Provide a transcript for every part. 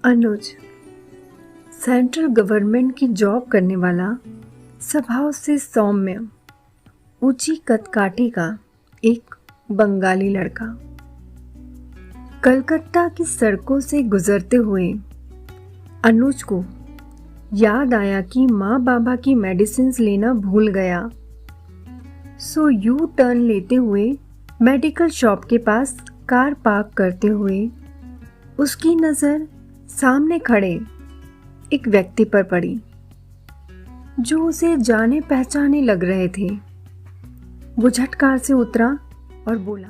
अनुज central government की job करने वाला, स्वभाव से सौम्य, ऊंची कदकाठी का एक बंगाली लड़का। कलकत्ता की सड़कों से गुजरते हुए अनुज को याद आया कि माँ बाबा की मेडिसिन्स लेना भूल गया। सो यू टर्न लेते हुए मेडिकल शॉप के पास कार पार्क करते हुए उसकी नज़र सामने खड़े एक व्यक्ति पर पड़ी जो उसे जाने पहचाने लग रहे थे। वो झट कार से उतरा और बोला,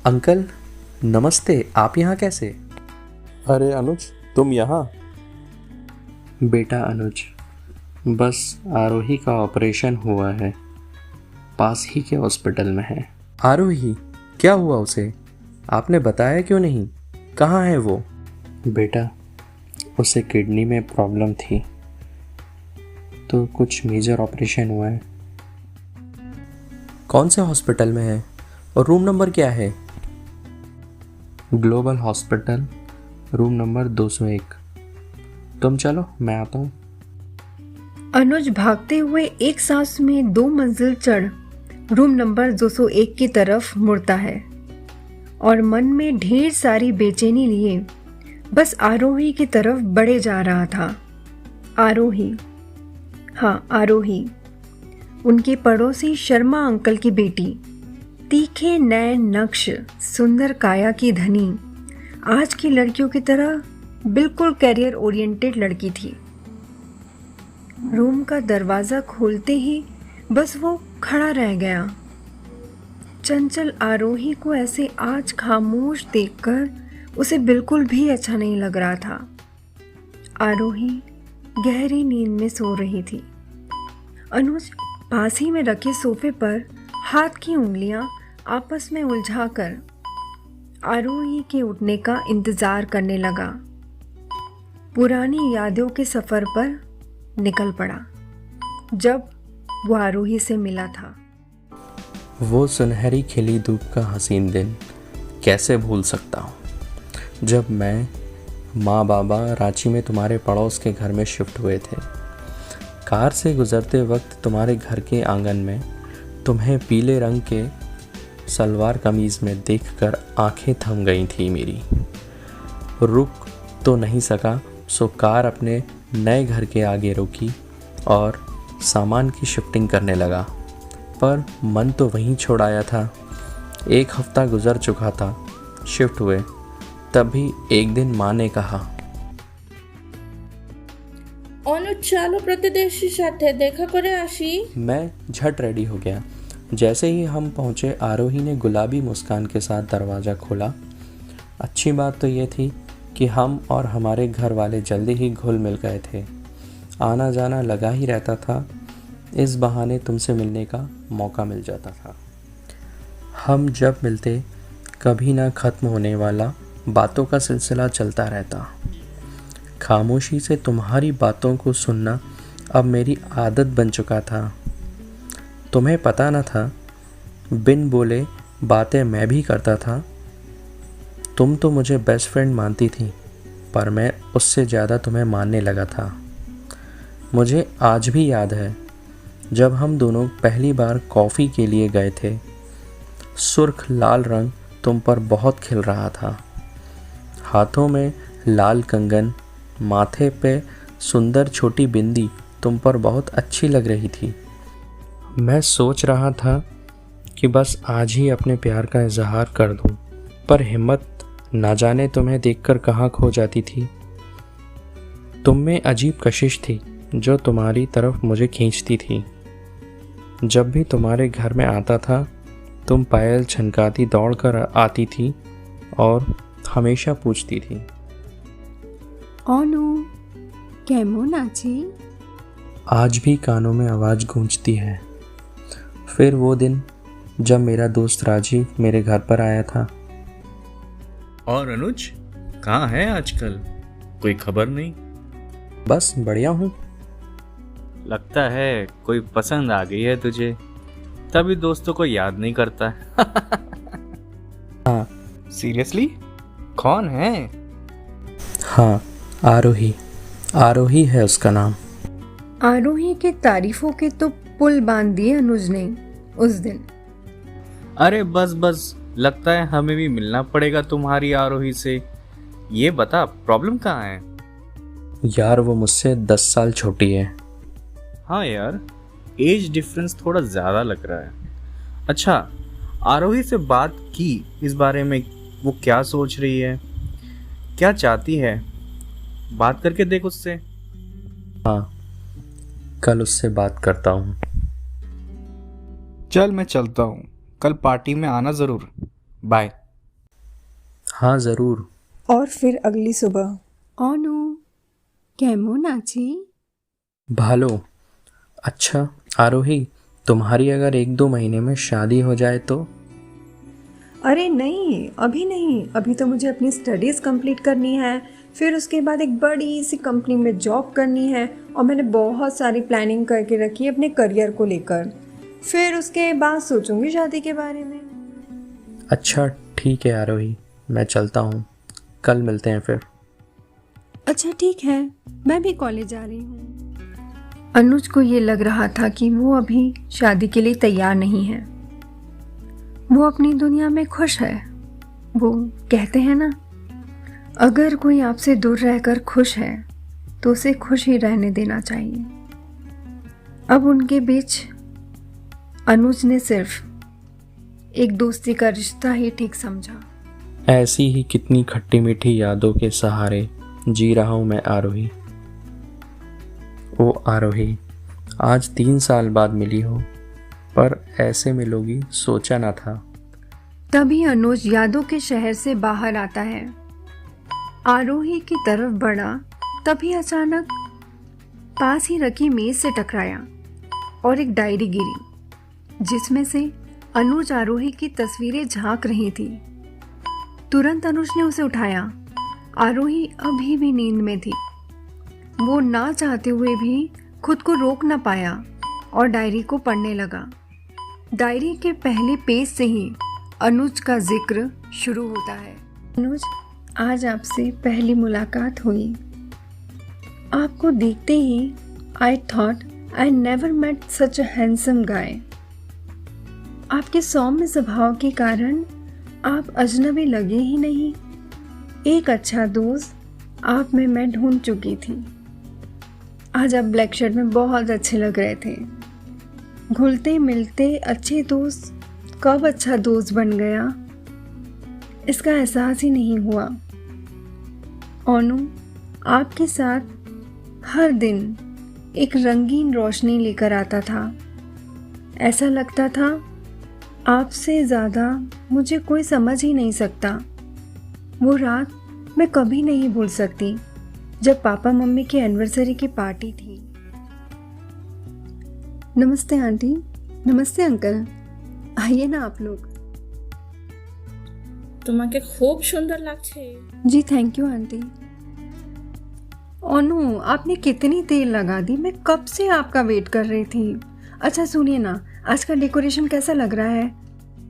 अंकल नमस्ते, आप यहाँ कैसे? अरे अनुज, तुम यहाँ? बेटा अनुज, बस आरोही का ऑपरेशन हुआ है, पास ही के हॉस्पिटल में है। आरोही? क्या हुआ उसे? आपने बताया क्यों नहीं? कहाँ है वो? बेटा, उसे किडनी में प्रॉब्लम थी तो कुछ मेजर ऑपरेशन हुआ है। कौन से हॉस्पिटल में है और रूम नंबर क्या है? Global hospital, room number 201। तुम चलो, मैं आता हूँ। अनुज भागते हुए एक सांस में 2 मंजिल चढ़ रूम नंबर 201 की तरफ मुड़ता है और मन में ढेर सारी बेचैनी लिए बस आरोही की तरफ बढ़े जा रहा था। आरोही, हाँ आरोही, उनके पड़ोसी शर्मा अंकल की बेटी, तीखे नैन नक्श, सुंदर काया की धनी, आज की लड़कियों की तरह बिल्कुल कैरियर ओरिएंटेड लड़की थी। रूम का दरवाज़ा खोलते ही बस वो खड़ा रह गया। चंचल आरोही को ऐसे आज खामोश देखकर उसे बिल्कुल भी अच्छा नहीं लग रहा था। आरोही गहरी नींद में सो रही थी। अनुज पास ही में रखे सोफे पर हाथ की उंगलियां आपस में उलझाकर आरोही के उठने का इंतजार करने लगा। पुरानी यादों के सफर पर निकल पड़ा जब वो आरोही से मिला था। वो सुनहरी खिली धूप का हसीन दिन कैसे भूल सकता हूँ, जब मैं, माँ बाबा रांची में तुम्हारे पड़ोस के घर में शिफ्ट हुए थे। कार से गुजरते वक्त तुम्हारे घर के आंगन में तुम्हें पीले रंग के सलवार कमीज़ में देखकर आंखें थम गई थी मेरी। रुक तो नहीं सका, सो कार अपने नए घर के आगे रुकी और सामान की शिफ्टिंग करने लगा, पर मन तो वहीं छोड़ आया था। 1 हफ्ता गुजर चुका था शिफ्ट हुए, तभी एक दिन माँ ने कहा, অনুজ চলো প্রতিবেশীর সাথে দেখা করে আসি। मैं झट रेडी हो गया। जैसे ही हम पहुँचे, आरोही ने गुलाबी मुस्कान के साथ दरवाज़ा खोला। अच्छी बात तो ये थी कि हम और हमारे घर वाले जल्दी ही घुल मिल गए थे। आना जाना लगा ही रहता था, इस बहाने तुमसे मिलने का मौका मिल जाता था। हम जब मिलते कभी ना ख़त्म होने वाला बातों का सिलसिला चलता रहता। खामोशी से तुम्हारी बातों को सुनना अब मेरी आदत बन चुका था। तुम्हें पता न था, बिन बोले बातें मैं भी करता था। तुम तो मुझे बेस्ट फ्रेंड मानती थी, पर मैं उससे ज़्यादा तुम्हें मानने लगा था। मुझे आज भी याद है जब हम दोनों पहली बार कॉफ़ी के लिए गए थे। सुर्ख लाल रंग तुम पर बहुत खिल रहा था। हाथों में लाल कंगन, माथे पे सुंदर छोटी बिंदी तुम पर बहुत अच्छी लग रही थी। मैं सोच रहा था कि बस आज ही अपने प्यार का इजहार कर दूं, पर हिम्मत ना जाने तुम्हें देखकर कहाँ खो जाती थी। तुम में अजीब कशिश थी जो तुम्हारी तरफ मुझे खींचती थी। जब भी तुम्हारे घर में आता था, तुम पायल छनकाती दौड़ कर आती थी और हमेशा पूछती थी, অনু কেমন আছি? आज भी कानों में आवाज़ गूंजती है। फिर वो दिन जब मेरा दोस्त राजीव मेरे घर पर आया था। और अनुज कहाँ है आजकल? कोई खबर नहीं। बस बढ़िया हूँ। लगता है कोई पसंद आ गई है तुझे, तभी दोस्तों को याद नहीं करता। हाँ। सीरियसली? कौन है? हाँ, आरोही। आरोही है उसका नाम। आरोही के तारीफों के तो पुल बांध दिए अनुज ने उस दिन। अरे बस बस, लगता है हमें भी मिलना पड़ेगा तुम्हारी आरोही से। ये बता, प्रॉब्लम कहाँ है? यार वो मुझसे 10 साल छोटी है। हाँ यार, एज डिफरेंस थोड़ा ज़्यादा लग रहा है। अच्छा, आरोही से बात की इस बारे में? वो क्या सोच रही है, क्या चाहती है? बात करके देख उससे। हाँ, कल उससे बात करता हूँ। चल मैं चलता हूँ, कल पार्टी में आना ज़रूर। बाय। हाँ ज़रूर। और फिर अगली सुबह अनु केमन आछि? भालो। अच्छा आरोही, तुम्हारी अगर 1-2 महीने में शादी हो जाए तो? अरे नहीं, अभी नहीं, अभी तो मुझे अपनी स्टडीज़ कंप्लीट करनी है, फिर उसके बाद एक बड़ी सी कंपनी में जॉब करनी है और मैंने बहुत सारी प्लानिंग करके रखी है अपने करियर को लेकर। फिर उसके बाद सोचूंगी शादी के बारे में। अच्छा ठीक है आरोही, मैं चलता हूँ, कल मिलते हैं फिर। अच्छा ठीक है, मैं भी कॉलेज जा रही हूँ। अनुज को ये लग रहा था कि वो अभी शादी के लिए तैयार नहीं है। वो अपनी दुनिया में खुश है। वो कहते हैं ना, अगर कोई आपसे दूर रहकर खुश है तो उसे खुश ही रहने देना चाहिए। अब उनके बीच अनुज ने सिर्फ एक दोस्ती का रिश्ता ही ठीक समझा। ऐसी ही कितनी खट्टी मीठी यादों के सहारे जी रहा हूँ मैं आरोही। ओ आरोही, आज 3 साल बाद मिली हो, पर ऐसे मिलोगी सोचा ना था। तभी अनुज यादों के शहर से बाहर आता है। आरोही की तरफ बढ़ा, तभी अचानक पास ही रखी मेज से टकराया और एक डायरी गिरी जिसमें से अनुज आरोही की तस्वीरें झांक रही थी। तुरंत अनुज ने उसे उठाया। आरोही अभी भी नींद में थी। वो ना चाहते हुए भी खुद को रोक न पाया और डायरी को पढ़ने लगा। डायरी के पहले पेज से ही अनुज का जिक्र शुरू होता है। अनुज, आज आपसे पहली मुलाकात हुई। आपको देखते ही I thought I never met such a handsome guy. आपके सौम्य स्वभाव के कारण आप अजनबी लगे ही नहीं। एक अच्छा दोस्त आप में मैं ढूंढ चुकी थी। आज आप ब्लैक शर्ट में बहुत अच्छे लग रहे थे। घुलते मिलते अच्छे दोस्त कब अच्छा दोस्त बन गया, इसका एहसास ही नहीं हुआ। अनु, आपके साथ हर दिन एक रंगीन रोशनी लेकर आता था। ऐसा लगता था आपसे ज़्यादा मुझे कोई समझ ही नहीं सकता। वो रात मैं कभी नहीं भूल सकती जब पापा मम्मी की एनिवर्सरी की पार्टी थी। नमस्ते आंटी। नमस्ते अंकल, आइए ना आप लोग। তোমাকে খুব সুন্দর লাগছে। जी थैंक यू आंटी। ओनू, आपने कितनी देर लगा दी, मैं कब से आपका वेट कर रही थी। अच्छा सुनिए ना, आज का डेकोरेशन कैसा लग रहा है?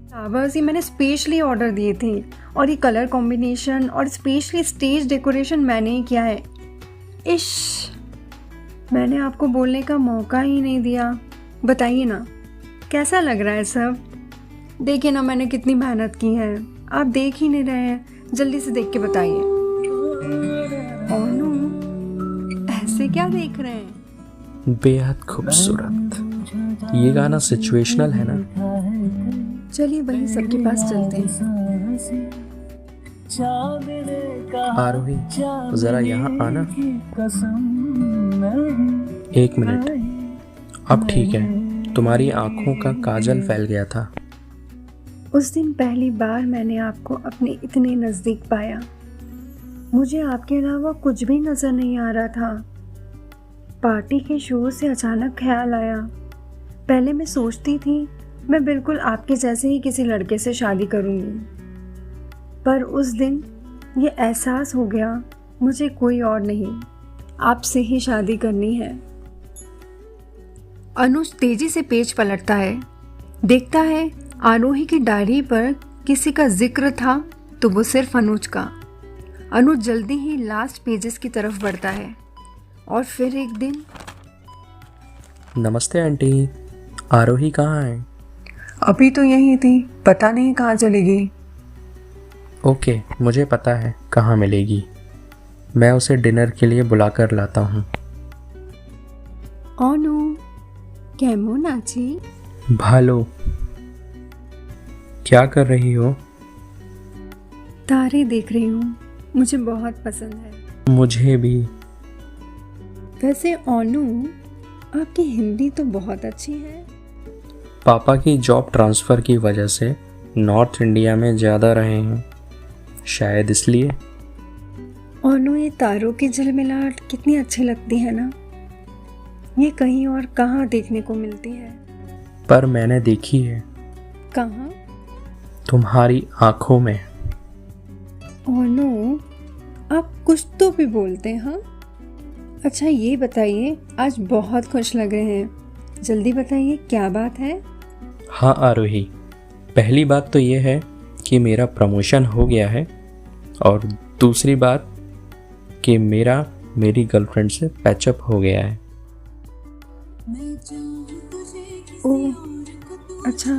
फ्लावर्स ही मैंने स्पेशली ऑर्डर दिए थे और ये कलर कॉम्बिनेशन और स्पेशली स्टेज डेकोरेशन मैंने ही किया है। इश, मैंने आपको बोलने का मौका ही नहीं दिया। बताइए ना कैसा लग रहा है सब? देखिए ना मैंने कितनी मेहनत की है, आप देख ही नहीं रहे हैं, जल्दी से देख के बताइए। ओनू, ऐसे क्या देख रहे हैं? बेहद खूबसूरत। ये गाना सिचुएशनल है ना? चलिए वही सबके पास चलते हैं। आरोही, जरा यहाँ आना। 1 मिनट। अब ठीक है, तुम्हारी आंखों का काजल फैल गया था। उस दिन पहली बार मैंने आपको अपने इतने नज़दीक पाया। मुझे आपके अलावा कुछ भी नज़र नहीं आ रहा था। पार्टी के शोर से अचानक ख्याल आया। पहले मैं सोचती थी मैं बिल्कुल आपके जैसे ही किसी लड़के से शादी करूँगी, पर उस दिन ये एहसास हो गया मुझे कोई और नहीं, आपसे ही शादी करनी है। अनुज तेजी से पेज पलटता है। देखता है आरोही की डायरी पर किसी का जिक्र था तो वो सिर्फ अनुज का। अनुज जल्दी ही लास्ट पेजेस की तरफ बढ़ता है। और फिर एक दिन, नमस्ते आंटी, आरोही कहाँ है? अभी तो यहीं थी, पता नहीं कहाँ चली गई। ओके, मुझे पता है कहाँ मिलेगी। मैं उसे डिनर के लिए बुला कर लाता हूँ। অনু কেমন আছি? भालो, क्या कर रही हो? तारे देख रही हूँ, मुझे बहुत पसंद है। मुझे भी। वैसे अनु, आपकी हिंदी तो बहुत अच्छी है। पापा की जॉब ट्रांसफ़र की वजह से नॉर्थ इंडिया में ज़्यादा रहे हैं, शायद इसलिए। अनु, ये तारों की झिलमिलाहट कितनी अच्छी लगती है ना। ये कहीं और कहाँ देखने को मिलती है? पर मैंने देखी है, कहाँ? तुम्हारी आँखों में। अनु, आप कुछ तो भी बोलते हैं। हाँ, अच्छा ये बताइए, आज बहुत खुश लग रहे हैं, जल्दी बताइए क्या बात है? हाँ आरोही, पहली बात तो ये है कि मेरा प्रमोशन हो गया है, और दूसरी बात कि मेरी गर्लफ्रेंड से पैचअप हो गया है। ओह अच्छा,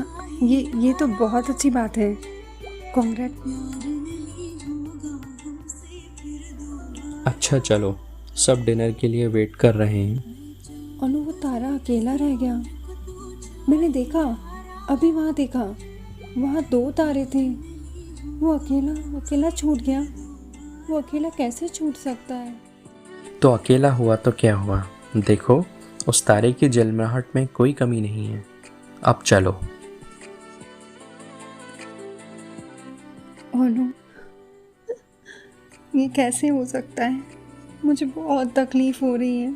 ये तो बहुत अच्छी बात है। कॉन्ग्रेट। अच्छा चलो, सब डिनर के लिए वेट कर रहे हैं। अनु, वो तारा अकेला रह गया। मैंने देखा, अभी वहाँ देखा, वहाँ 2 तारे थे। वो अकेला छूट गया। वो अकेला कैसे छूट सकता है? तो अकेला हुआ तो क्या हुआ, देखो उस तारे की जलमराहट में कोई कमी नहीं है। अब चलो। अनु, ये कैसे हो सकता है? मुझे बहुत तकलीफ हो रही है।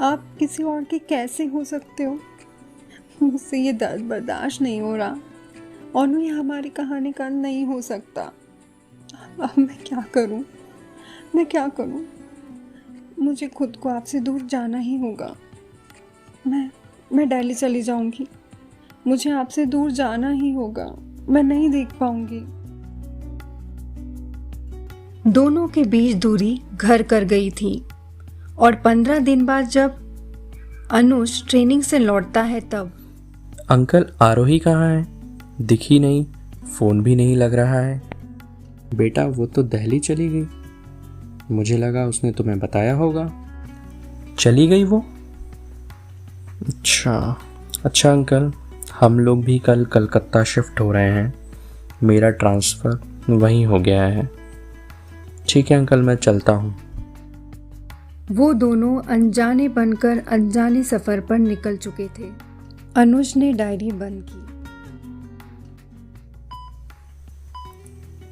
आप किसी और के कैसे हो सकते हो? मुझसे ये दर्द बर्दाश्त नहीं हो रहा। अनु, ये हमारी कहानी का अंत नहीं हो सकता। अब मैं क्या करूं? मुझे खुद को आपसे दूर जाना ही होगा। मैं दिल्ली चली जाऊंगी। मुझे आपसे दूर जाना ही होगा। मैं नहीं देख पाऊंगी। दोनों के बीच दूरी घर कर गई थी, और 15 दिन बाद जब अनुज ट्रेनिंग से लौटता है तब। अंकल, आरोही कहाँ है? दिखी नहीं, फ़ोन भी नहीं लग रहा है। बेटा, वो तो दिल्ली चली गई। मुझे लगा उसने तुम्हें बताया होगा। चली गई वो? अच्छा अंकल, हम लोग भी कल कलकत्ता शिफ्ट हो रहे हैं। मेरा ट्रांसफ़र वहीं हो गया है। ठीक है अंकल, मैं चलता हूँ। वो दोनों अनजाने बनकर अनजाने सफ़र पर निकल चुके थे। अनुज ने डायरी बंद की।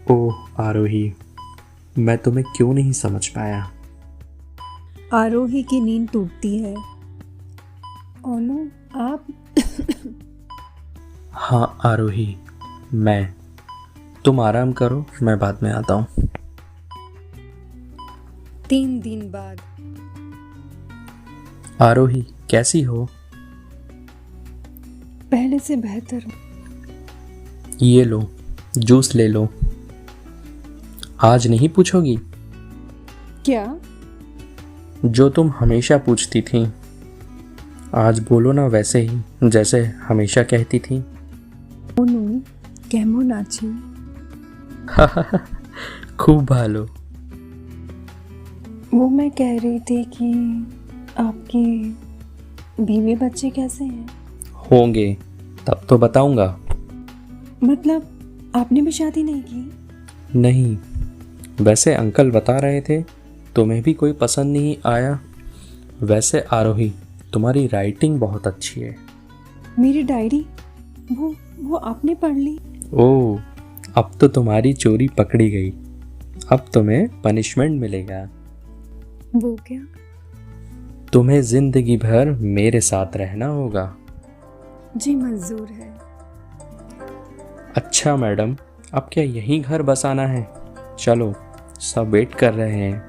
ओह आरोही, मैं तुम्हें क्यों नहीं समझ पाया। आरोही की नींद टूटती है। अनु, आप? हाँ आरोही, तुम आराम करो, मैं बाद में आता हूँ। 3 दिन बाद। आरोही, कैसी हो? पहले से बेहतर। ये लो, जूस ले लो। आज नहीं पूछोगी? क्या? जो तुम हमेशा पूछती थी, आज बोलो ना, वैसे ही जैसे हमेशा कहती थी। अनु, केमन आছি? खूब भालो। वो मैं कह रही थी कि आपके बीवी बच्चे कैसे हैं? होंगे तब तो बताऊंगा। मतलब आपने भी शादी नहीं की? नहीं, वैसे अंकल बता रहे थे तुम्हें भी कोई पसंद नहीं आया। वैसे आरोही, तुम्हारी राइटिंग बहुत अच्छी है। मेरी डायरी वो आपने पढ़ ली? ओह, अब तो तुम्हारी चोरी पकड़ी गई। अब तुम्हें पनिशमेंट मिलेगा। वो क्या? तुम्हें जिंदगी भर मेरे साथ रहना होगा। जी मंजूर है। अच्छा मैडम, अब क्या यहीं घर बसाना है? चलो, सब वेट कर रहे हैं।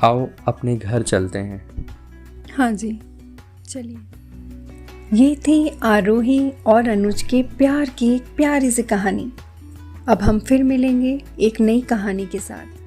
आओ अपने घर चलते हैं। हाँ जी, चलिए। ये थी आरोही और अनुज के प्यार की एक प्यारी सी कहानी। अब हम फिर मिलेंगे एक नई कहानी के साथ।